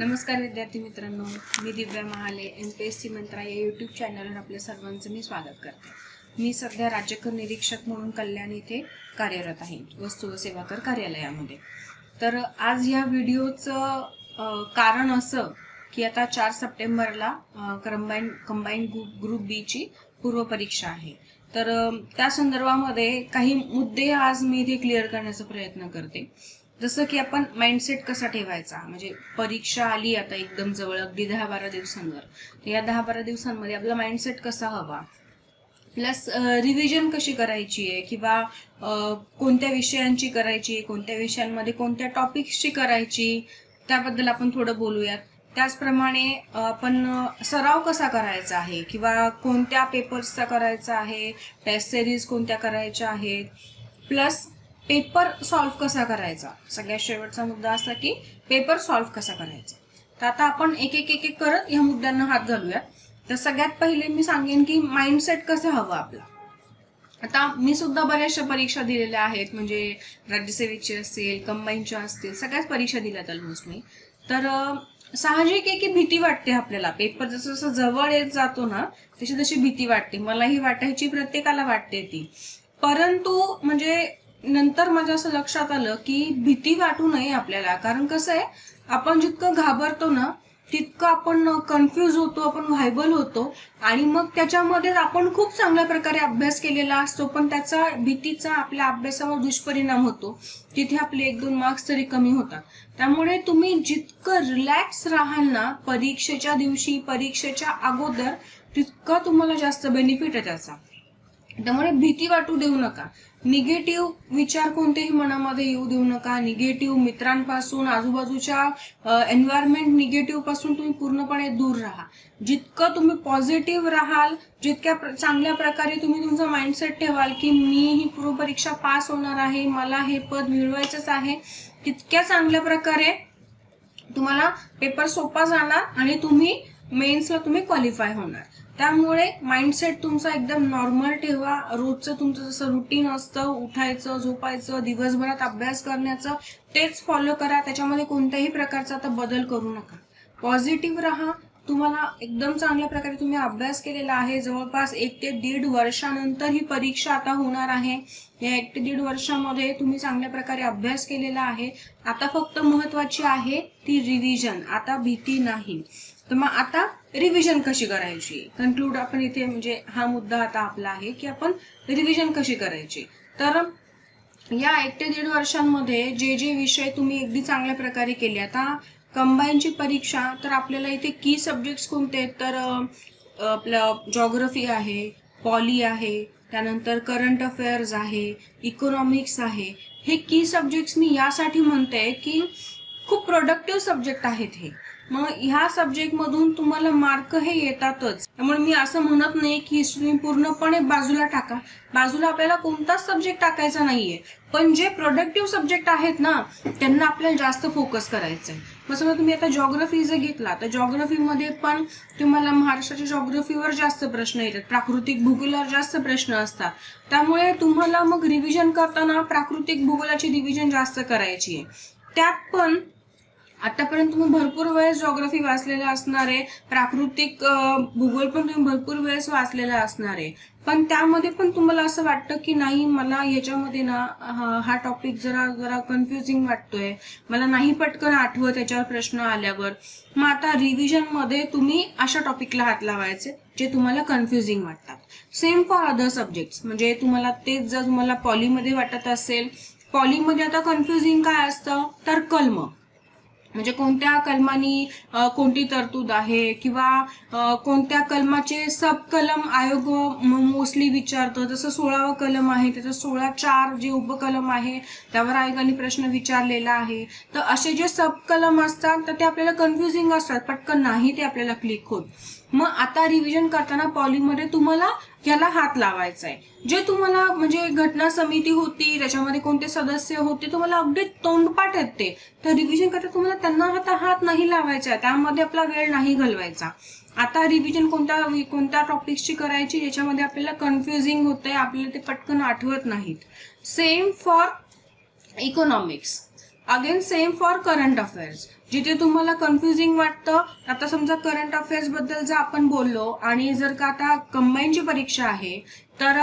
नमस्कार विद्यार्थी मित्रांनो, मी दिव्या महाले MPSC मंत्रा या यूट्यूब चॅनलवर आपल्या सर्वांचं मी स्वागत करते। मी सध्या राज्यकर निरीक्षक म्हणून कल्याण येथे कार्यरत आहे, वस्तू व सेवा कर कार्यालयामध्ये। तर आज या व्हिडिओचं कारण असं की आता 4 सप्टेंबरला कंबाईन ग्रुप बी ची पूर्व परीक्षा आहे। तर त्या संदर्भामध्ये काही मुद्दे आज मी इथे क्लिअर करण्याचा प्रयत्न करते। जसं की आपण माइंडसेट कसा ठेवायचा, म्हणजे परीक्षा आली आता एकदम जवळ, अगदी 10-12 दिवसांवर। तर या 10-12 दिवसांमध्ये आपला माइंडसेट कसा हवा, प्लस रिव्हिजन कशी करायची आहे किंवा कोणत्या विषयांची करायची, कोणत्या विषयांमध्ये कोणत्या टॉपिक्सची करायची, त्याबद्दल आपण थोडं बोलूयात। त्याचप्रमाणे आपण सराव कसा करायचा आहे किंवा कोणत्या पेपर्सचा करायचा आहे, टेस्ट सिरीज कोणत्या करायच्या आहेत, प्लस पेपर सॉल्व कसा करायचा। सगळ्यात शेवटचा मुद्दा असा की पेपर सॉल्व कसा करायचा। तर आता आपण एक एक करत या मुद्द्यांना हात घालूया। तर सगळ्यात पहिले मी सांगेन की माइंडसेट कसं हवं आपला। आता मी सुद्धा बऱ्याचशा परीक्षा दिलेल्या आहेत, म्हणजे राज्यसेवेची असेल, कंबाईनच्या असतील, सगळ्याच परीक्षा दिल्यात ऑलमोस्ट मी। तर साहजिक आहे की भीती वाटते आपल्याला, पेपर जसं जसं जवळ येत जातो ना तशी तशी भीती वाटते। मलाही वाटायची, प्रत्येकाला वाटते ती। परंतु म्हणजे नंतर माझ्या असं लक्षात आलं की भीती वाटू नये आपल्याला, कारण कसं आहे, आपण जितकं घाबरतो ना तितकं आपण कन्फ्यूज होतो, आपण व्हायबल होतो, आणि मग त्याच्यामध्ये आपण खूप चांगल्या प्रकारे अभ्यास केलेला असतो, पण त्याचा भीतीचा आपल्या अभ्यासावर दुष्परिणाम होतो। तिथे आपले 1-2 मार्क्स तरी कमी होतात। त्यामुळे तुम्ही जितकं रिलॅक्स राहाल ना परीक्षेच्या दिवशी, परीक्षेच्या अगोदर, तितका तुम्हाला जास्त बेनिफिट आहे त्याचा। त्यामुळे भीती वाटू देऊ नका, निगेटिव्ह विचार कोणतेही मनामध्ये येऊ देऊ नका। निगेटिव्ह मित्रांपासून, आजूबाजूच्या एन्व्हायरमेंट निगेटिव्ह पासून तुम्ही पूर्णपणे दूर राहा। जितकं तुम्ही पॉझिटिव्ह राहाल, जितक्या चांगल्या प्रकारे तुम्ही तुमचा माइंडसेट ठेवाल की मी ही पूर्व परीक्षा पास होणार आहे, मला हे पद मिळवायचंच आहे, तितक्या चांगल्या प्रकारे तुम्हाला पेपर सोपा जाणार आणि तुम्ही मेन्सला तुम्ही क्वालिफाय होणार। त्यामुळे माइंडसेट तुमचा एकदम नॉर्मल ठेवा। रोजचं तुमचं जसं रुटीन असतं, उठायचं, झोपायचं, दिवसभरात अभ्यास करण्याचं, तेच फॉलो करा। त्याच्यामध्ये कोणत्याही प्रकारचा आता बदल करू नका। पॉझिटिव्ह राहा। तुम्हाला एकदम चांगल्या प्रकारे तुम्ही अभ्यास केलेला आहे। जवळपास 1 ते 1.5 वर्षानंतर ही परीक्षा आता होणार आहे। या 1 ते 1.5 वर्षामध्ये तुम्ही चांगल्या प्रकारे अभ्यास केलेला आहे। आता फक्त महत्वाची आहे ती रिव्हिजन, आता भीती नाही। तर मग आता रिव्हिजन कशी करायची, कन्क्लूड आपण इथे, म्हणजे हा मुद्दा आता आपला आहे की आपण रिव्हिजन कशी करायची। तर या 1 ते 1.5 वर्षांमध्ये जे जे विषय तुम्ही अगदी चांगल्या प्रकारे केले, आता कंबाईनची परीक्षा, तर आपल्याला इथे की सब्जेक्ट्स कोणते आहेत, तर आपलं जॉग्राफी आहे, पॉली आहे, त्यानंतर करंट अफेअर्स आहे, इकॉनॉमिक्स आहे। हे की सब्जेक्ट्स मी यासाठी म्हणते की खूप प्रोडक्टिव्ह सब्जेक्ट आहेत हे। मग ह्या सब्जेक्ट मधून तुम्हाला मार्क हे येतातच। त्यामुळे मी असं म्हणत नाही की हिस्ट्री पूर्णपणे बाजूला टाका, बाजूला आपल्याला कोणताच सब्जेक्ट टाकायचा नाहीये, पण जे प्रोडक्टिव्ह सब्जेक्ट आहेत ना त्यांना आपल्याला जास्त फोकस करायचंय। मग समजा तुम्ही आता जॉग्राफी जर घेतला तर जॉग्राफीमध्ये पण तुम्हाला महाराष्ट्राच्या जॉग्राफीवर जास्त प्रश्न येतात, प्राकृतिक भूगोलावर जास्त प्रश्न असतात। त्यामुळे तुम्हाला मग रिव्हिजन करताना प्राकृतिक भूगोलाची रिव्हिजन जास्त करायची आहे। त्यात पण आतापर्यंत तुम्ही भरपूर वेळेस जॉग्राफी वाचलेला असणार आहे, प्राकृतिक भूगोल पण तुम्ही भरपूर वेळेस वाचलेला असणार आहे, पण त्यामध्ये पण तुम्हाला असं वाटतं की नाही, मला याच्यामध्ये ना हा टॉपिक जरा कन्फ्युजिंग वाटतोय, मला नाही पटकन आठवत त्याच्यावर प्रश्न आल्यावर। मग आता रिव्हिजन मध्ये तुम्ही अशा टॉपिकला हात लावायचे जे तुम्हाला कन्फ्युजिंग वाटतात। सेम फॉर अदर सब्जेक्ट्स, म्हणजे तुम्हाला तेच जर तुम्हाला पॉलीमध्ये वाटत असेल, पॉलीमध्ये आता कन्फ्युजिंग काय असतं, तर कलम, म्हणजे कोणत्या कलमानी कोणती तरतूद आहे किंवा कोणत्या कलमाचे सब कलम आयोग मोस्टली विचारतं। जसं 16वा कलम आहे, त्याचं 16(4) जे उपकलम आहे त्यावर आयोगाने प्रश्न विचारलेला आहे। तर असे जे सब कलम असतात तर ते आपल्याला कन्फ्युजिंग असतात, पटकन नाही ते आपल्याला क्लिक होत। मग आता रिव्हिजन करताना पॉलीमध्ये तुम्हाला याला हात लावायचा आहे। जे तुम्हाला म्हणजे घटना समिती होती, त्याच्यामध्ये कोणते सदस्य होते, तुम्हाला अगदी तोंडपाठ आहेत ते, तर रिव्हिजन करता तुम्हाला त्यांना हात नाही लावायचा, त्यामध्ये आपला वेळ नाही घालवायचा। आता रिव्हिजन कोणत्या टॉपिक्सची करायची ज्याच्यामध्ये आपल्याला कन्फ्युजिंग होतंय, आपल्याला ते पटकन आठवत नाहीत। Same for economics. Again same for current affairs. जिथे तुम्हाला कन्फ्युजिंग वाटतं, आता समजा करंट अफेअर्स बद्दल जर आपण बोललो आणि जर का आता कंबाईनची परीक्षा आहे तर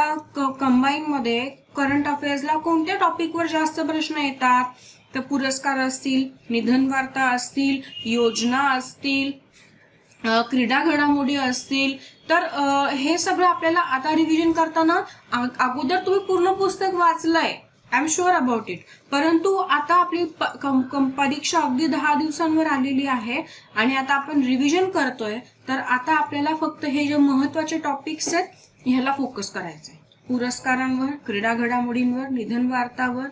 कंबाईन मध्ये करंट अफेअर्सला कोणत्या टॉपिकवर जास्त प्रश्न येतात, तर पुरस्कार असतील, निधन वार्ता असतील, योजना असतील, क्रीडा घडामोडी असतील. तर हे सगळं आपल्याला आता रिव्हिजन करताना अगोदर तुम्ही पूर्ण पुस्तक वाचलंय, I am sure about it, परंतु आता आपली परीक्षा अगदी 10 दिवसांवर आलेली आहे आणि आता आपण रिव्हिजन करतोय. तर आता आपल्याला फक्त हे जे महत्वाचे टॉपिक्स आहेत ह्याला फोकस करायचं आहे. पुरस्कारांवर, क्रीडा घडामोडींवर, निधन वार्तावर,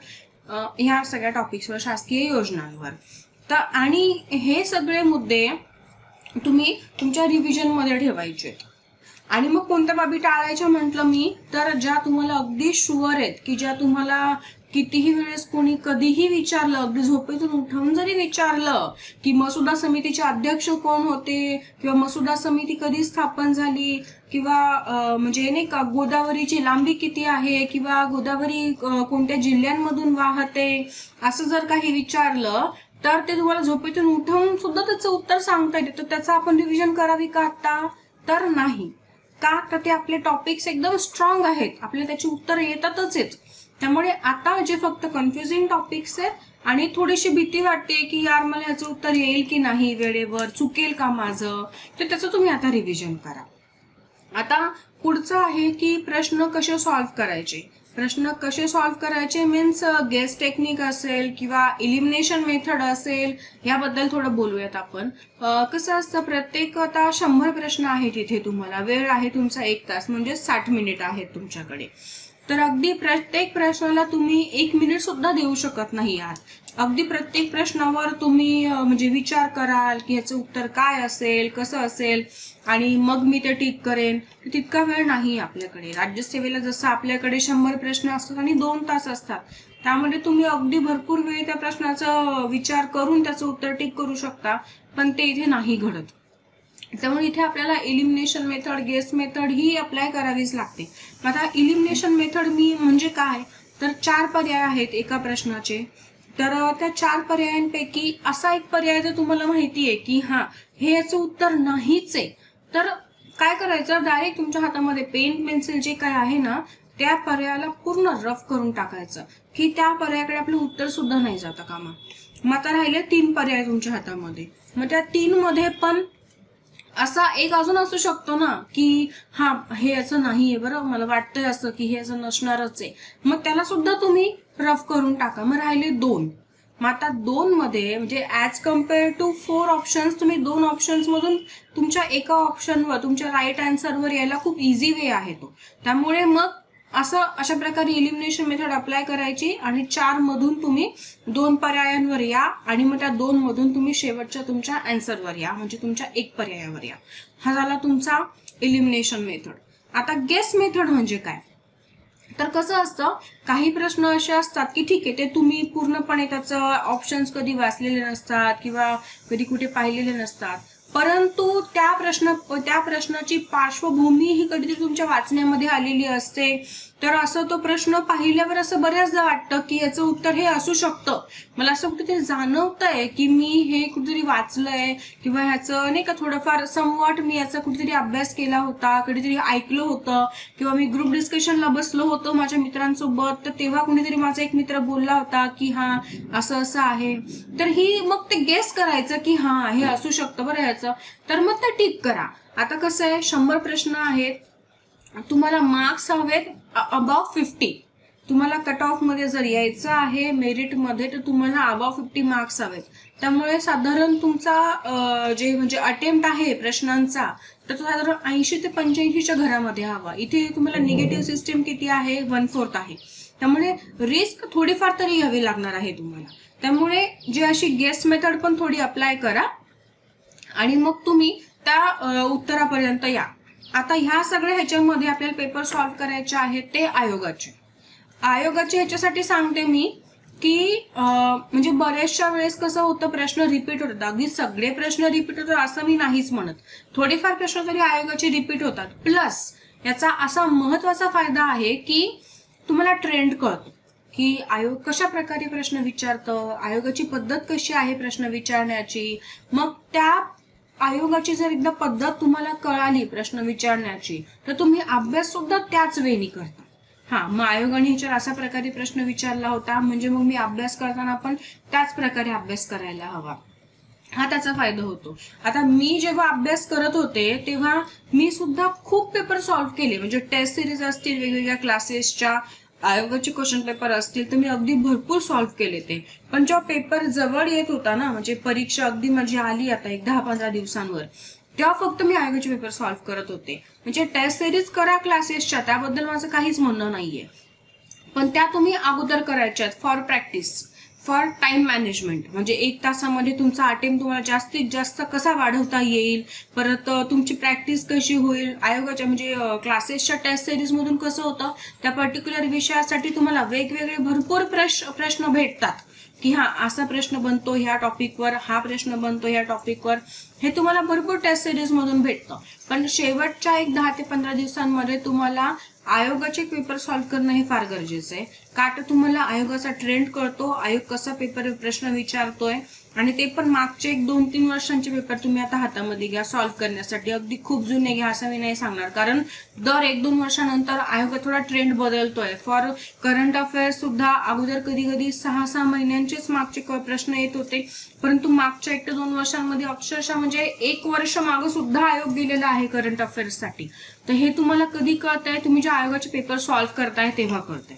ह्या सगळ्या टॉपिक्सवर, शासकीय योजनांवर. तर आणि हे सगळे मुद्दे तुम्ही तुमच्या रिव्हिजन मध्ये ठेवायचे. आणि मग कोणत्या बाबी टाळायच्या म्हटलं मी, तर ज्या तुम्हाला अगदी शुअर आहेत, की ज्या तुम्हाला कितीही वेळेस कोणी कधीही विचारलं, अगदी झोपेतून उठवून जरी विचारलं की मसुदा समितीचे अध्यक्ष कोण होते, किंवा मसुदा समिती कधी स्थापन झाली, किंवा म्हणजे नाही का गोदावरीची लांबी किती आहे, किंवा गोदावरी कोणत्या जिल्ह्यांमधून वाहते, असं जर काही विचारलं तर ते तुम्हाला झोपेतून उठवून सुद्धा त्याचं उत्तर सांगता येते. तर त्याचं आपण रिव्हिजन करावी का आता, तर नाही. का, तर ते आपले टॉपिक्स एकदम स्ट्रॉंग आहेत, आपल्याला त्याची उत्तर येतातच आहेत. त्यामुळे आता जे फक्त कन्फ्युजिंग टॉपिक्स आहेत आणि थोडीशी भीती वाटते की यार मला ह्याचं उत्तर येईल की नाही वेळेवर, चुकेल का माझं, तर त्याचं तुम्ही आता रिव्हिजन करा. आता पुढचं आहे की प्रश्न कसे सॉल्व्ह करायचे. प्रश्न कसे सॉल्व्ह करायचे मीन्स गेस टेक्निक असेल किंवा इलिमिनेशन मेथड असेल, याबद्दल थोडं बोलूयात आपण. कसं असतं, प्रत्येक आता 100 प्रश्न आहे तिथे, तुम्हाला वेळ आहे तुमचा 1 तास, म्हणजे 60 मिनिट आहेत तुमच्याकडे. तर अगदी प्रत्येक प्रश्नाला तुम्ही 1 मिनिट सुद्धा देऊ शकत नाही आहात. अगदी प्रत्येक प्रश्नावर तुम्ही म्हणजे विचार कराल की याचं उत्तर काय असेल, कसं असेल, आणि मग मी ते टिक करेन. तितका वेळ नाही आपल्याकडे. राज्यसेवेला जसं आपल्याकडे 100 प्रश्न असतात आणि 2 तास असतात, त्यामध्ये तुम्ही अगदी भरपूर वेळ त्या प्रश्नाचा विचार करून त्याचं उत्तर टिक करू शकता, पण ते इथे नाही घडत. त्यामुळे इथे आपल्याला इलिमिनेशन मेथड, गेस मेथड ही अप्लाय करावीच लागते. आता इलिमिनेशन मेथड मी म्हणजे काय, तर 4 पर्याय आहेत एका प्रश्नाचे. तर त्या 4 पर्यायांपैकी असा एक पर्याय जर तुम्हाला माहिती आहे की हा हे याचं उत्तर नाहीच आहे, तर काय करायचं, डायरेक्ट तुमच्या हातामध्ये पेन पेन्सिल जे काय आहे ना, त्या पर्यायाला पूर्ण रफ करून टाकायचं, की त्या पर्यायाकडे आपलं उत्तर सुद्धा नाही जाता कामा. मग आता राहिले 3 पर्याय तुमच्या हातामध्ये. मग त्या 3 मध्ये पण असा एक अजून असू शकतो ना की हा हे असं नाहीये, बरं मला वाटतंय असं की हे असं नसणारच आहे, मग त्याला सुद्धा तुम्ही रफ करून टाका. मग राहिले 2. मग आता 2 मध्ये म्हणजे ऍज कम्पेअर टू 4 ऑप्शन्स, तुम्ही 2 ऑप्शन्स मधून तुमच्या एका ऑप्शनवर, तुमच्या राईट आन्सरवर यायला खूप इझी वे आहे तो. त्यामुळे मग अशा प्रकारे इलिमिनेशन मेथड अप्लाय करायची आणि 4 मधून तुम्ही 2 पर्यायांवर या आणि मग त्या 2 मधून तुम्ही शेवटच्या तुमच्या आन्सरवर या, म्हणजे तुमच्या 1 पर्यायावर या. हा झाला तुमचा इलिमिनेशन मेथड. आता गेस मेथड म्हणजे काय, तर कसं असतं, काही प्रश्न असे असतात की ठीक आहे ते तुम्ही पूर्णपणे त्याचं ऑप्शन्स कधी वाचलेले नसतात किंवा कधी कुठे पाहिलेले नसतात, परंतु त्या प्रश्नाची पार्श्वभूमी ही कधीतरी तुमच्या वाचण्यामध्ये आलेली असते. तर असं तो प्रश्न पाहिल्यावर असं बऱ्याचदा वाटतं की याचं उत्तर हे असू शकतं. मला असं कुठेतरी जाणवतंय की मी हे कुठेतरी वाचलंय किंवा ह्याचं नाही का थोडंफार समवॉट मी याचा कुठेतरी अभ्यास केला होता, कधीतरी ऐकलं होतं, किंवा मी ग्रुप डिस्कशनला बसलो होतो माझ्या मित्रांसोबत, तर तेव्हा कुणीतरी माझा एक मित्र बोलला होता की हा असं असं आहे. तर ही मग ते गेस करायचं की हा हे असू शकतं बरं ह्याचं, तर मग ते टिक करा. आता कसं आहे, 100 प्रश्न आहेत, तुम्हाला मार्क्स हवेत अबाव 50. तुम्हाला कट ऑफ मध्ये जर यायचं आहे मेरिट मध्ये, तर तुम्हाला अबाव 50 मार्क्स हवेत. त्यामुळे साधारण तुमचा जे म्हणजे अटेम्प्ट आहे प्रश्नांचा, तर तो साधारण 80 ते 85च्या घरामध्ये हवा. इथे तुम्हाला निगेटिव्ह सिस्टीम किती आहे, 1/4 आहे. त्यामुळे रिस्क थोडीफार तरी घ्यावी लागणार आहे तुम्हाला. त्यामुळे जी अशी गेस मेथड पण थोडी अप्लाय करा आणि मग तुम्ही त्या उत्तरापर्यंत या. आता ह्या सगळ्या ह्याच्यामध्ये आपल्याला पेपर सॉल्व्ह करायचे आहेत ते आयोगाचे ह्याच्यासाठी सांगते मी की म्हणजे बऱ्याचशा वेळेस कसं होतं, प्रश्न रिपीट होतात. अगदी सगळे प्रश्न रिपीट होतात असं मी नाहीच म्हणत, थोडेफार प्रश्न तरी आयोगाचे रिपीट होतात. प्लस याचा असा महत्वाचा फायदा आहे की तुम्हाला ट्रेंड कळतो की आयोग कशा प्रकारे प्रश्न विचारतं, आयोगाची पद्धत कशी आहे प्रश्न विचारण्याची. मग त्या आयोगाची जर एकदा पद्धत तुम्हाला कळाली प्रश्न विचारण्याची तर तुम्ही अभ्यास सुद्धा त्याच वेळी करता. मग आयोगाने ह्याच्यावर अशा प्रकारे प्रश्न विचारला होता म्हणजे मग मी अभ्यास करताना पण त्याच प्रकारे अभ्यास करायला हवा, हा त्याचा फायदा होतो. आता मी जेव्हा अभ्यास करत होते तेव्हा मी सुद्धा खूप पेपर सॉल्व्ह केले, म्हणजे टेस्ट सिरीज असतील, वेगवेगळ्या क्लासेसच्या आयोगाचे क्वेश्चन पेपर असतील तर मी अगदी भरपूर सॉल्व्ह केले ते. पण जेव्हा पेपर जवळ येत होता ना, म्हणजे परीक्षा अगदी माझी आली आता एक 10-15 दिवसांवर, तेव्हा फक्त मी आयोगाचे पेपर सॉल्व्ह करत होते. म्हणजे टेस्ट सिरीज करा क्लासेसच्या, त्याबद्दल माझं काहीच म्हणणं नाहीये, पण त्या तुम्ही अगोदर करायच्यात for practice, for time management. म्हणजे 1 तासामध्ये तुमचा अटेम्प्ट तुम्हाला जास्तीत जास्त कसा वाढवता येईल, परत तुमची प्रॅक्टिस कशी होईल. आयोगाच्या म्हणजे क्लासेसच्या टेस्ट सिरीज मधून कसं होतं, त्या पर्टिक्युलर विषयासाठी तुम्हाला वेगवेगळे भरपूर प्रश्न भेटतात की असा प्रश्न बनतो ह्या टॉपिकवर, हा प्रश्न बनतो ह्या टॉपिकवर, हे तुम्हाला भरपूर टेस्ट सिरीज मधून भेटतं. पण शेवटच्या एक 10 ते 15 दिवसांमध्ये तुम्हाला आयोगाचे पेपर सॉल्व्ह करणं हे फार गरजेचं आहे. का तर तुम्हाला आयोगाचा ट्रेंड कळतो, आयोग कसा प्रश्न विचारतोय, आणि ते पण मागचे 1-2-3 वर्षांचे पेपर तुम्ही आता हातामध्ये घ्या सॉल्व्ह करण्यासाठी. अगदी खूप जुने घ्या असं मी नाही सांगणार, कारण दर 1-2 वर्षानंतर आयोगात थोडा ट्रेंड बदलतोय. फॉर करंट अफेअर्स सुद्धा अगोदर कधी कधी 6-6 महिन्यांचेच मागचे प्रश्न येत होते, परंतु मागच्या 1 ते 2 वर्षांमध्ये अक्षरशः म्हणजे 1 वर्ष मागे सुद्धा आयोग गेलेला आहे करंट अफेअर्स साठी. तर हे तुम्हाला कधी कळतंय, तुम्ही जे आयोगाचे पेपर सॉल्व्ह करताय तेव्हा कळतंय.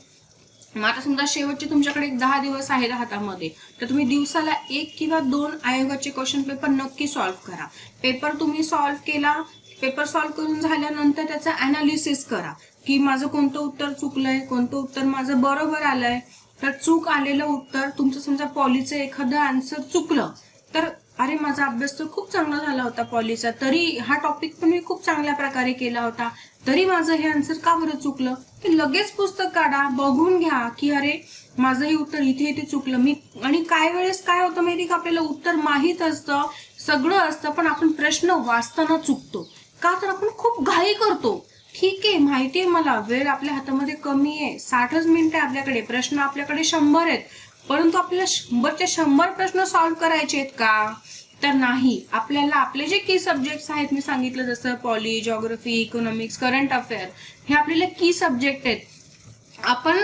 मग आता समजा शेवटचे तुमच्याकडे 10 दिवस आहेत हातामध्ये, तर तुम्ही दिवसाला 1 किंवा 2 आयोगाचे क्वेश्चन पेपर नक्की सॉल्व्ह करा. पेपर तुम्ही सॉल्व्ह केला, पेपर सॉल्व्ह करून झाल्यानंतर त्याचं अनालिसिस करा की माझं कोणतं उत्तर चुकलंय, कोणतं उत्तर माझं बरोबर आलंय. तर चूक आलेलं उत्तर तुमचं, समजा पॉलीचं एखादं आन्सर चुकलं तर अरे माझा अभ्यास तर खूप चांगला झाला होता पॉलीचा, तरी हा टॉपिक पण मी खूप चांगल्या प्रकारे केला होता, तरी माझं हे आन्सर का बरं चुकलं. ते लगेच पुस्तक काढा, बघून घ्या की अरे माझं हे उत्तर इथे इथे चुकलं मी. आणि काय वेळेस काय होतं माहिती का, आपल्याला उत्तर माहीत असतं, सगळं असतं, पण आपण प्रश्न वाचताना चुकतो. का तर आपण खूप घाई करतो. ठीक आहे, माहिती आहे मला, वेळ आपल्या हातामध्ये कमी आहे, 60च मिनिटं आपल्याकडे, प्रश्न आपल्याकडे 100 आहेत, परंतु आपल्याला 100चे 100 प्रश्न सॉल्व्ह करायचे आहेत का, तर नाही. आपल्याला आपले जे की सब्जेक्ट्स आहेत, मी सांगितलं जसं poly, geography, economics, current affair, हे आपल्याला की सब्जेक्ट आहेत. आपण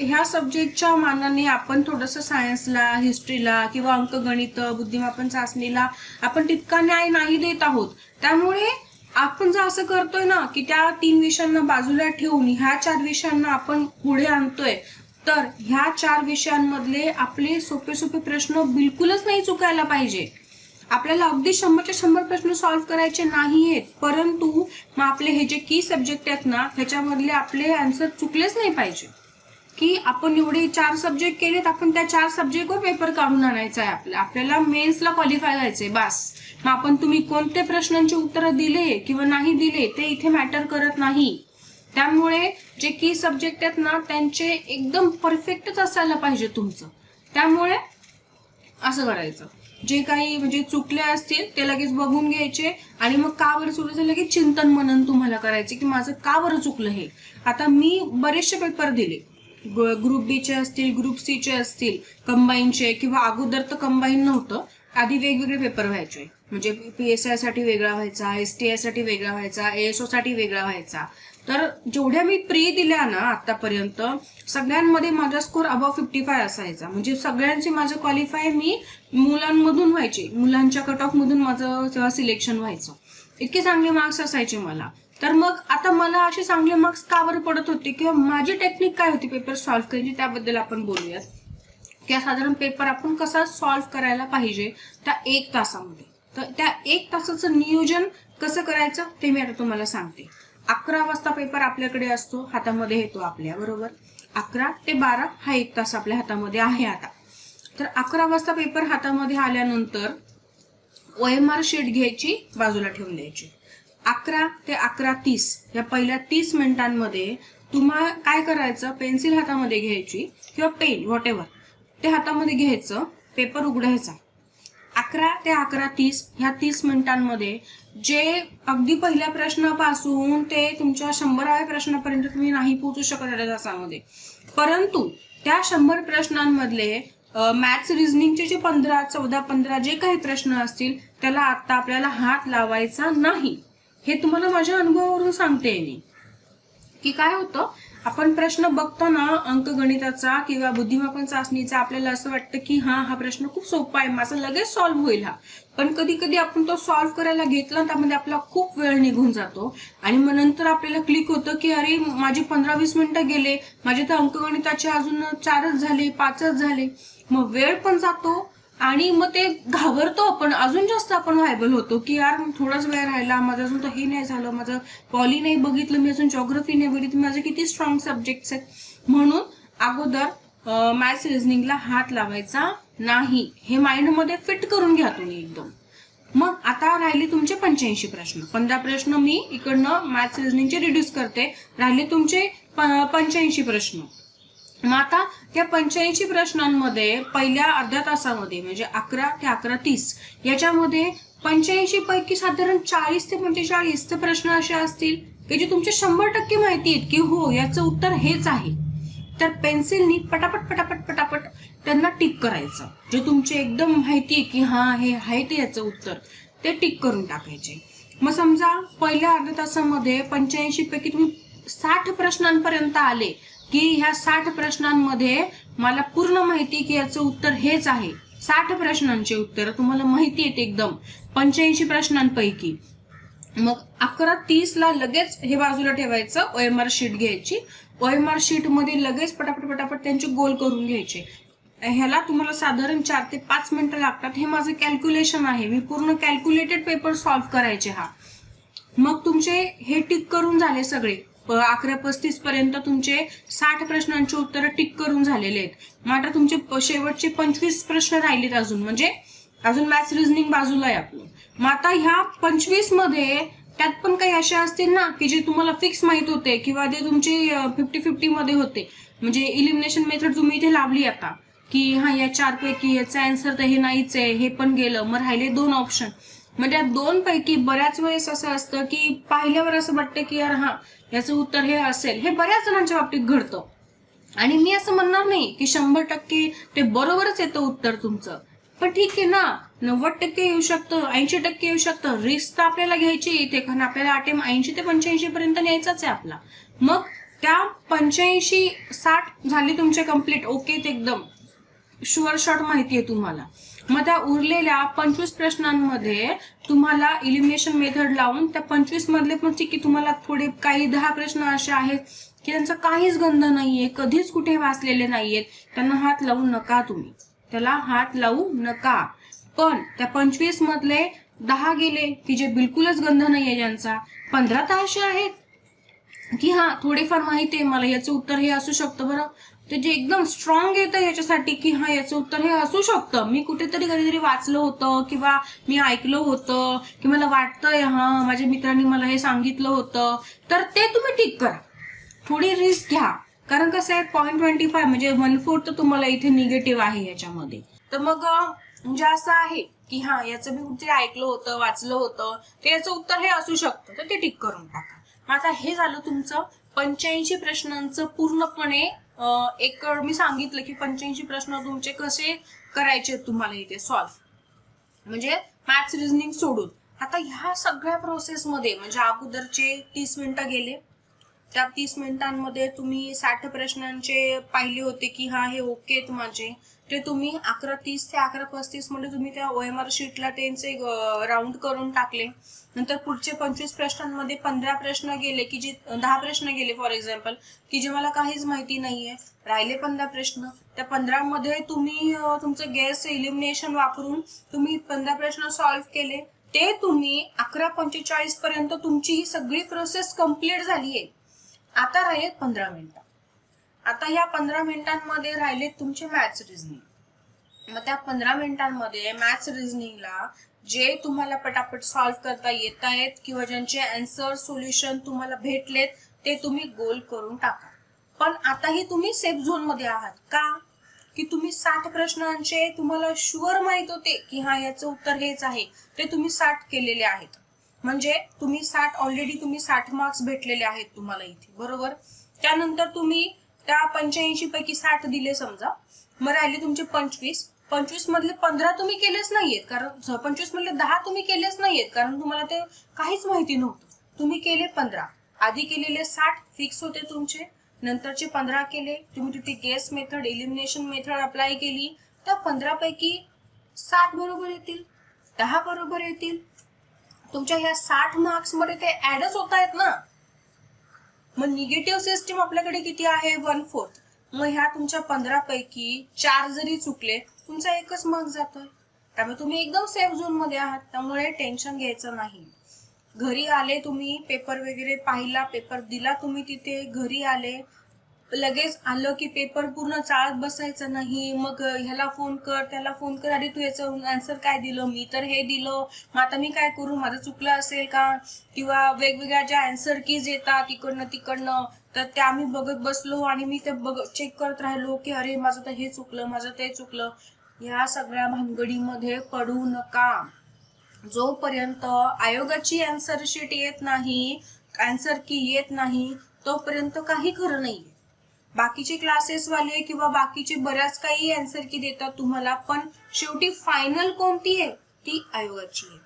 ह्या सब्जेक्टच्या मानाने आपण थोडंसं सायन्सला, हिस्ट्रीला किंवा अंकगणित, बुद्धिमापन चाचणीला आपण तितका न्याय नाही देत आहोत. त्यामुळे आपण जर असं करतोय ना की त्या 3 विषयांना बाजूला ठेवून ह्या 4 विषयांना आपण पुढे आणतोय, तर ह्या 4 विषयांमधले आपले सोपे सोपे प्रश्न बिलकुलच नाही चुकायला पाहिजे. आपल्याला अगदी 100चे 100 प्रश्न सॉल्व्ह करायचे नाहीयेत, परंतु मग आपले हे जे की सब्जेक्ट आहेत ना ह्याच्यामधले आपले आन्सर चुकलेच नाही पाहिजे. की आपण एवढे 4 सब्जेक्ट केलेत, आपण त्या 4 सब्जेक्टवर पेपर काढून आणायचा आहे आपल्याला मेन्सला क्वालिफाय व्हायचंय बास. मग आपण तुम्ही कोणते प्रश्नांची उत्तरं दिले किंवा नाही दिले ते इथे मॅटर करत नाही. त्यामुळे जे की सब्जेक्ट आहेत ना त्यांचे एकदम परफेक्टच असायला पाहिजे तुमचं. त्यामुळे असं करायचं, जे काही म्हणजे चुकले असतील ते लगेच बघून घ्यायचे, आणि मग का बरं चुकलं लगेच चिंतन मनन तुम्हाला करायचे की माझं का बरं चुकलं हे. आता मी बरेचसे पेपर दिले, ग्रुप बी चे असतील, ग्रुप सी चे असतील, कंबाईनचे, किंवा अगोदर तर कंबाईन नव्हतं, आधी वेगवेगळे पेपर व्हायचे. म्हणजे PSI साठी वेगळा व्हायचा, STI साठी वेगळा व्हायचा, ASO साठी वेगळा व्हायचा. तर जेवढ्या मी प्री दिल्या ना आतापर्यंत सगळ्यांमध्ये माझा स्कोर अबव 55 असायचा. म्हणजे सगळ्यांचे माझं क्वालिफाय मी मुलांमधून व्हायचे, मुलांच्या कट ऑफ मधून माझं तेव्हा सिलेक्शन व्हायचं. इतके चांगले मार्क्स असायचे मला. तर मग आता मला असे चांगले मार्क्स का बरं पडत होते, किंवा माझी टेक्निक काय होती पेपर सॉल्व्ह करायची, त्याबद्दल आपण बोलूयात. की साधारण पेपर आपण कसा सॉल्व्ह करायला पाहिजे त्या 1 तासामध्ये. तर त्या 1 तासाचं नियोजन कसं करायचं ते मी आता तुम्हाला सांगते. 11 वाजता पेपर आपल्याकडे असतो, हातामध्ये येतो आपल्या, बरोबर. 11 ते 12 हा 1 तास आपल्या हातामध्ये आहे आता. तर 11 वाजता पेपर हातामध्ये आल्यानंतर OMR शीट घ्यायची, बाजूला ठेवून द्यायची. 11 ते 11:30 या पहिल्या 30 मिनिटांमध्ये तुम्हाला काय करायचं, पेन्सिल हातामध्ये घ्यायची किंवा पेन व्हॉटेवर ते हातामध्ये घ्यायचं, पेपर उघडायचा. 11 ते 11:30 ह्या 30 मिनिटांमध्ये जे अगदी पहिल्या प्रश्नापासून ते तुमच्या 100व्या प्रश्नापर्यंत तुम्ही नाही पोहोचू शकत त्या तासामध्ये, परंतु त्या 100 प्रश्नांमधले मॅथ्स रिझनिंगचे जे 15, 14, 15 जे काही प्रश्न असतील त्याला आता आपल्याला हात लावायचा नाही. हे तुम्हाला माझ्या अनुभवावरून सांगते मी की काय होतं, आपण प्रश्न बघताना अंकगणिताचा किंवा बुद्धिमापन चाचणीचा आपल्याला असं वाटतं की हा प्रश्न खूप सोपा आहे, माझा लगेच सॉल्व्ह होईल हा. पण कधी कधी आपण तो सॉल्व्ह करायला घेतला त्यामध्ये आपला खूप वेळ निघून जातो आणि मग नंतर आपल्याला क्लिक होतं की अरे माझे 15-20 मिनिटं गेले, माझे तर अंकगणिताचे अजून 4च झाले, 5च झाले. मग वेळ पण जातो आणि मग ते घाबरतो आपण, अजून जास्त आपण व्हायबल होतो की यार थोडाच वेळ राहिला, माझं अजून तर हे नाही झालं, माझं पॉली नाही बघितलं, मी अजून जॉग्राफी नाही बघितली, माझे किती स्ट्रॉंग सब्जेक्ट्स आहेत. म्हणून अगोदर मॅथ्स रिझनिंगला हात लावायचा नाही, हे माइंडमध्ये फिट करून घ्या तुम्ही एकदम. मग आता राहिले तुमचे 85 प्रश्न. 15 प्रश्न मी इकडनं मॅथ्स रिझनिंगचे रिड्यूस करते, राहिले तुमचे 85 प्रश्न. मग आता त्या 85 प्रश्नांमध्ये पहिल्या अर्ध्या तासामध्ये म्हणजे 11 ते 11:30 याच्यामध्ये 85 पैकी साधारण 40 ते 45 प्रश्न असे असतील की जे तुमचे 100% माहिती आहेत की हो याचं उत्तर हेच आहे. तर पेन्सिलनी पटापट पटापट पटापट त्यांना टिक करायचं. जे तुमचे एकदम माहिती आहे की हा हे आहे ते याचं उत्तर, ते टिक करून टाकायचे. मग समजा पहिल्या अर्ध्या तासामध्ये 85 पैकी तुम्ही 60 प्रश्नांपर्यंत आले की ह्या 60 प्रश्नांमध्ये मला पूर्ण माहिती की याचं उत्तर हेच आहे. 60 प्रश्नांचे उत्तर तुम्हाला माहिती आहेत एकदम 85 प्रश्नांपैकी. मग 11:30 ला लगेच हे बाजूला ठेवायचं, OMR शीट घ्यायची, OMR शीट मध्ये लगेच पटापट पटापट त्यांचे गोल करून घ्यायचे. ह्याला तुम्हाला साधारण 4 ते 5 मिनिटं लागतात. हे माझं कॅल्क्युलेशन आहे, मी पूर्ण कॅल्क्युलेटेड पेपर सॉल्व्ह करायचे हा. मग तुमचे हे टिक करून झाले सगळे, 11:35 पर्यंत तुमचे 60 प्रश्नांची उत्तरं टिक करून झालेले आहेत. मग आता तुमचे शेवटचे 25 प्रश्न राहिलेत अजून, म्हणजे अजून मॅथ्स रिझनिंग बाजूला आहे आपलं. मग आता ह्या 25 मध्ये त्यात पण काही असे असतील ना की जे तुम्हाला फिक्स माहित होते किंवा ते तुमचे 50-50 मध्ये होते, म्हणजे इलिमिनेशन मेथड तुम्ही इथे लावली आता की हा या 4 पैकी याचा आन्सर तर हे नाहीच आहे, हे पण गेलं, मग राहिले 2 ऑप्शन. म्हणजे या 2 पैकी बऱ्याच वेळेस असं असतं की पाहिल्यावर असं वाटतं की यार हा याचं उत्तर हे असेल. हे बऱ्याच जणांच्या बाबतीत घडतं आणि मी असं म्हणणार नाही की 100% ते बरोबरच येतं उत्तर तुमचं, पण ठीक आहे ना, 90% येऊ शकतं, 80% येऊ शकतं. रिस्क तर आपल्याला घ्यायची इथे, कारण आपल्याला अटेम्प्ट 80 ते 85 पर्यंत न्यायचाच आहे आपला. मग त्या 85-60 झाली तुमचे कम्प्लीट, ओके, ते एकदम शुअर शॉट माहिती आहे तुम्हाला. मग त्या उरलेल्या 25 प्रश्नांमध्ये तुम्हाला इलिमिनेशन मेथड लावून त्या 25 मधले पण ठीक आहे, तुम्हाला थोडे काही 10 प्रश्न असे आहेत की त्यांचा काहीच गंध नाहीये, कधीच कुठे वाचलेले नाहीयेत, त्यांना हात लावू नका तुम्ही, त्याला हात लावू नका. पण त्या 25 मधले 10 गेले की जे बिलकुलच गंध नाहीये ज्यांचा, 15 तर असे आहेत की हा थोडेफार माहिती आहे मला याचं उत्तर हे असू शकतं. बरं, ते जे एकदम स्ट्रॉंग येतं याच्यासाठी की हा याचं उत्तर हे असू शकतं, मी कुठेतरी कधीतरी वाचलं होतं किंवा मी ऐकलं होतं की मला वाटतंय हा माझ्या मित्रांनी मला हे सांगितलं होतं, तर ते तुम्ही टिक करा. थोडी रिस्क घ्या, कारण कसं आहे 0.25 म्हणजे 1/4 तर तुम्हाला इथे निगेटिव्ह आहे याच्यामध्ये. तर मग म्हणजे असं आहे की हा याचं मी कुठे ऐकलं होतं, वाचलं होतं, ते याचं उत्तर हे असू शकतं, तर ते टिक करून टाका. आता हे झालं तुमचं 85 प्रश्नांचं पूर्णपणे एक मी सांगितलं की 85 प्रश्न तुमचे कसे करायचे तुम्हाला इथे सॉल्व्ह, म्हणजे मॅथ्स रिझनिंग सोडून. आता ह्या सगळ्या प्रोसेसमध्ये म्हणजे अगोदरचे 30 मिनिटं गेले, त्या 30 मिनिटांमध्ये तुम्ही 60 प्रश्नांचे पाहिले होते की हा हे ओके आहेत माझे, ते तुम्ही 11:30 ते 11:35 मध्ये तुम्ही त्या OMR शीटला त्यांचे राऊंड करून टाकले. नंतर पुढचे 25 प्रश्नांमध्ये 15 प्रश्न गेले की जे 10 प्रश्न गेले फॉर एक्झाम्पल की जे मला काहीच माहिती नाहीये, राहिले 15 प्रश्न. त्या 15 मध्ये तुम्ही तुमचं गेस इलिमिनेशन वापरून तुम्ही 15 प्रश्न सॉल्व्ह केले, ते तुम्ही 11:45 पर्यंत तुमची ही सगळी प्रोसेस कंप्लीट झाली आहे. आता राहिलेत 15 मिनिटं. आता ह्या 15 मिनिटांमध्ये राहिलेत तुमचे मॅथ्स रिझनिंग. मग त्या 15 मिनिटांमध्ये मॅथ्स रिझनिंगला जे तुम्हाला पटापट सॉल्व्ह करता येत आहेत किंवा ज्यांचे आन्सर सोल्युशन तुम्हाला भेटलेत ते तुम्ही गोल करून टाका. पण आताही तुम्ही सेफ झोन मध्ये आहात का, की तुम्ही 60 प्रश्नांचे तुम्हाला शुअर माहित होते की हा याचं उत्तर हेच आहे, ते तुम्ही 60 केलेले आहेत, म्हणजे तुम्ही 60 ऑलरेडी तुम्ही 60 मार्क्स भेटलेले आहेत तुम्हाला इथे, बरोबर. त्यानंतर तुम्ही त्या 85 पैकी 60 दिले समजा, मग राहिले तुमचे 25 मधले 15 तुम्ही केलेच नाहीयेत, कारण 25 मधले 10 तुम्ही केलेच नाहीयेत, कारण तुम्हाला ते काहीच माहिती नव्हतं. तुम्ही केले 15, आधी केलेले 60 फिक्स होते तुमचे, नंतरचे 15 केले, तुम्ही तिथे guess method, elimination method apply केली, तर 15 पैकी 60 बरोबर येतील, 10 बरोबर येतील. तुमच्या ह्या 60 मार्क्स मध्ये ते ऍडच होत आहेत ना. मग निगेटिव्ह सिस्टीम आपल्याकडे किती आहे? 1/4. मग ह्या तुमच्या 15 पैकी 4 जरी चुकले, तुमचा एकच मार्क जातोय. त्यामुळे तुम्ही एकदम सेफ झोन मध्ये आहात, त्यामुळे टेन्शन घ्यायचं नाही. घरी आले तुम्ही, पेपर वगैरे पाहिला, पेपर दिला तुम्ही तिथे, घरी आले, लगेच आलं की पेपर पूर्ण चाळत बसायचं नाही. मग ह्याला फोन कर, त्याला फोन कर, अरे तू याचं आन्सर काय दिलं, मी तर हे दिलं, मग आता मी काय करू, माझं चुकलं असेल का, किंवा वेगवेगळ्या ज्या आन्सर कीज येतात इकडनं तिकडनं, तर त्या आम्ही बघत बसलो आणि मी ते चेक करत राहिलो की अरे माझं तर हे चुकलं, माझं ते चुकलं. या सगळ्या भानगडीमध्ये पडू नका. जोपर्यंत आयोगाची आन्सर शीट येत नाही, आन्सर की येत नाही, तोपर्यंत काही खरं नाही. बाकीचे क्लासेस वाले किंवा बाकीचे बऱ्याच काही आन्सर की देतात तुम्हाला, पण शेवटी फायनल कोणती आहे? ती आयोगाची आहे.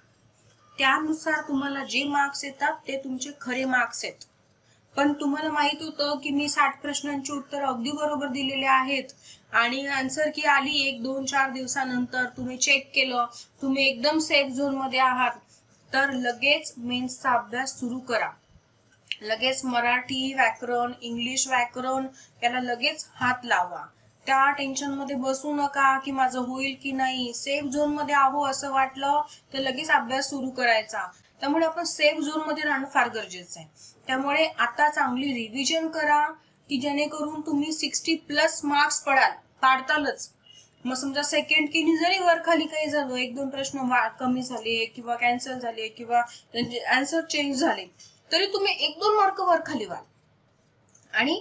त्यानुसार तुम्हाला जे मार्क्स येतात ते तुमचे खरे मार्क्स आहेत. पण तुम्हाला माहित होतं की मी 60 प्रश्नांची उत्तर अगदी बरोबर दिलेले आहेत आणि आन्सर की आली 1, 2, 4 दिवसानंतर, तुम्ही चेक केलं, तुम्ही एकदम सेफ झोन मध्ये आहात, तर लगेच मेन्सचा अभ्यास सुरू करा. लगेच मराठी व्याकरण, इंग्लिश व्याकरण याला लगेच हात लावा. त्या टेन्शन मध्ये बसू नका की माझं होईल की नाही. सेफ झोन मध्ये आहो असं वाटलं तर लगेच अभ्यास सुरू करायचा. त्यामुळे आपण सेफ झोन मध्ये राहणं फार गरजेचं आहे. त्यामुळे आता चांगली रिव्हिजन करा की जेणेकरून तुम्ही 60+ मार्क्स पाडतालच. मग समजा सेकंड कीनी जरी वर खाली काही झालं, 1-2 प्रश्न कमी झाले किंवा कॅन्सल झाले किंवा आन्सर चेंज झाले, तरी तुम्ही 1-2 मार्क वर खाली व्हाल. आणि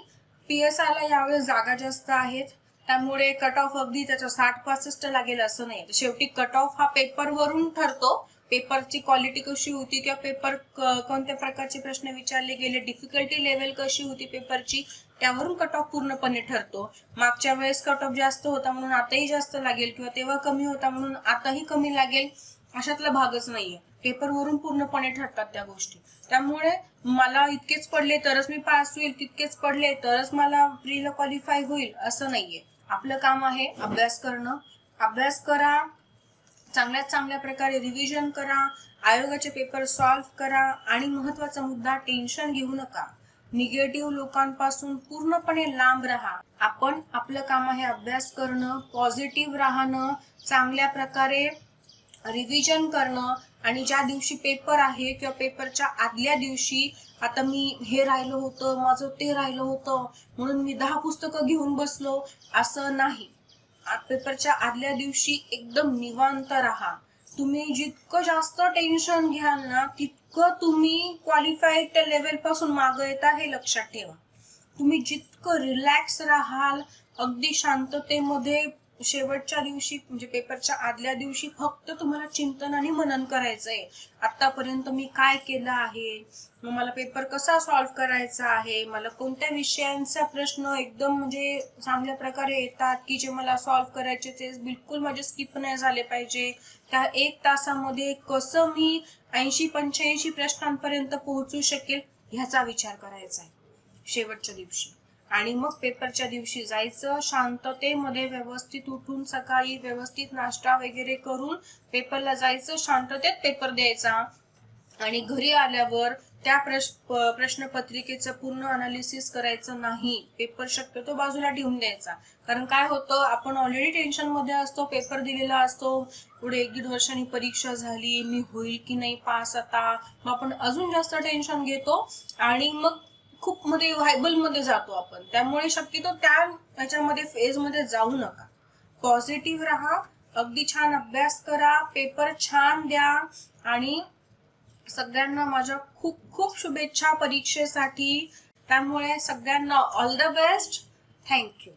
PSI ला यावेळेस जागा जास्त आहेत, त्यामुळे कट ऑफ अगदी त्याचा 60-65 लागेल असं नाही. शेवटी कट ऑफ हा पेपर वरून ठरतो. पेपरची क्वालिटी कशी होती किंवा पेपर कोणत्या प्रकारचे प्रश्न विचारले गेले, डिफिकल्टी लेवल कशी होती पेपरची, त्यावरून कट ऑफ पूर्णपणे ठरतो. मागच्या वेळेस कट ऑफ जास्त होता म्हणून आताही जास्त लागेल, किंवा तेव्हा कमी होता म्हणून आताही कमी लागेल, अशातला भागच नाहीये. पेपरवरून पूर्णपणे ठरतात त्या गोष्टी. त्यामुळे मला इतकेच पडले तरच मी पास होईल, तितकेच पडले तरच मला प्रीला क्वालिफाय होईल असं नाहीये. आपलं काम आहे अभ्यास करणं. अभ्यास करा, चांगल्यात चांगल्या प्रकारे रिव्हिजन करा, आयोगाचे पेपर सॉल्व्ह करा, आणि महत्वाचा मुद्दा, टेन्शन घेऊ नका. निगेटिव्ह लोकांपासून पूर्णपणे लांब राहा. आपण आपलं काम आहे अभ्यास करणं, पॉझिटिव्ह राहणं, चांगल्या प्रकारे रिव्हिजन करणं, आणि ज्या दिवशी पेपर आहे किंवा पेपरच्या आदल्या दिवशी आता मी हे राहिलं होतं, माझं ते राहिलं होतं म्हणून मी 10 पुस्तकं घेऊन बसलो असं नाही. पेपरच्या आदल्या दिवशी एकदम निवांत राहा. तुम्ही जितकं जास्त टेन्शन घ्याल ना, तितकं तुम्ही क्वालिफाईड लेवल पासून मागे येता हे लक्षात ठेवा. तुम्ही जितकं रिलॅक्स राहाल, अगदी शांततेमध्ये, शेवटच्या दिवशी म्हणजे पेपरच्या आदल्या दिवशी फक्त तुम्हाला चिंतन आणि मनन करायचंय. आतापर्यंत मी काय केलं आहे, मग मला पेपर कसा सॉल्व्ह करायचा आहे, मला कोणत्या विषयांचा प्रश्न एकदम म्हणजे चांगल्या प्रकारे येतात की जे मला सॉल्व्ह करायचे, ते बिलकुल माझे स्किप नाही झाले पाहिजे. त्या 1 तासामध्ये कसं मी 80-85 प्रश्नांपर्यंत पोहोचू शकेल ह्याचा विचार करायचा आहे शेवटच्या दिवशी. आणि मग पेपरच्या दिवशी जायचं, शांततेमध्ये व्यवस्थित उठून सकाळी व्यवस्थित नाश्ता वगैरे करून पेपरला जायचं, शांततेत पेपर द्यायचा, आणि घरी आल्यावर त्या प्रश्नपत्रिकेचं पूर्ण अनालिसिस करायचं नाही. पेपर शक्यतो बाजूला ठेवून द्यायचा. कारण काय होतं, आपण ऑलरेडी टेन्शन मध्ये असतो, पेपर दिलेला असतो, पुढे 1-1.5 वर्षांनी परीक्षा झाली, मी होईल की नाही पास आता, मग आपण अजून जास्त टेन्शन घेतो आणि मग खूप मध्ये व्हायबल मध्ये जातो आपण. त्यामुळे शक्यतो त्याच्यामध्ये फेज मध्ये जाऊ नका. पॉझिटिव्ह राहा, अगदी छान अभ्यास करा, पेपर छान द्या, आणि सगळ्यांना माझ्या खूप खूप शुभेच्छा परीक्षेसाठी. त्यामुळे सगळ्यांना ऑल द बेस्ट. थँक्यू.